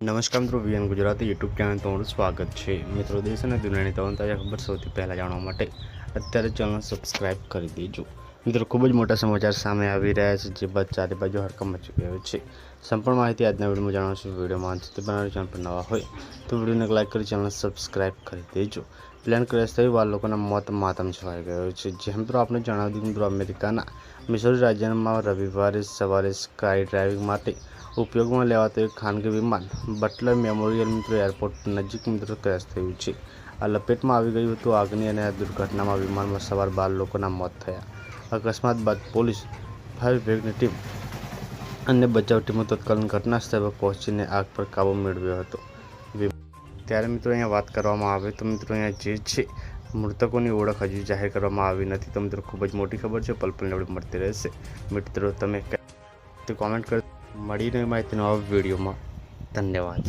નમસ્કાર મિત્રો, VN Gujarati YouTube channel તમારું સ્વાગત છે। મિત્રો, દેશ અને દુનિયાની તમામ તાજા ખબર સૌથી પહેલાં જાણવા માટે અત્યારે ચેનલ સબસ્ક્રાઇબ કરી દેજો। મિત્રો, ખૂબ જ મોટા સમાચાર સામે આવી રહ્યા છે, જે બાદ ચારે બાજુ હડકંપ મચી ગયો છે। સંપૂર્ણ માહિતી આજના વિડીયોમાં જાણવાશું। વિડીયોમાં અંત સુધી બનાવવાનું ચેનલ પર નવા હોય તો વિડીયોને લાઇક કરી ચેનલ સબસ્ક્રાઇબ કરી દેજો। પ્લેન ક્રેશ થઈ 12 લોકોના મોત માતમ છવાઈ ગયો છે। જે મિત્રો આપણે જણાવી દીધું, મિત્રો અમેરિકાના મિસોરી રાજ્યમાં રવિવારે સવારે સ્કાય ડ્રાઇવિંગ માટે ઉપયોગમાં લેવાતું એક ખાનગી વિમાન બટલર મેમોરિયલ મિત્રો એરપોર્ટ નજીક મિત્રો ક્રેશ થયું છે। આ લપેટમાં આવી ગયું હતું આગની અને આ દુર્ઘટનામાં વિમાનમાં સવાર 12 લોકોના મોત થયા। અકસ્માત બાદ પોલીસ, ફાયર વિભાગની ટીમ અને બચાવ ટીમો તત્કાલીન ઘટના સ્થળ પર પહોંચીને આગ પર કાબૂ મેળવ્યો હતો। ત્યારે મિત્રો અહીંયા વાત કરવામાં આવે તો મિત્રો અહીંયા જે છે મૃતકોની ઓળખ હજુ જાહેર કરવામાં આવી નથી। તો મિત્રો ખૂબ જ મોટી ખબર છે, પલ પલની અપડેટ મળતી રહેશે। મિત્રો તમે કોમેન્ટ કરી મળીને માહિતીનો આ વિડીયોમાં। ધન્યવાદ।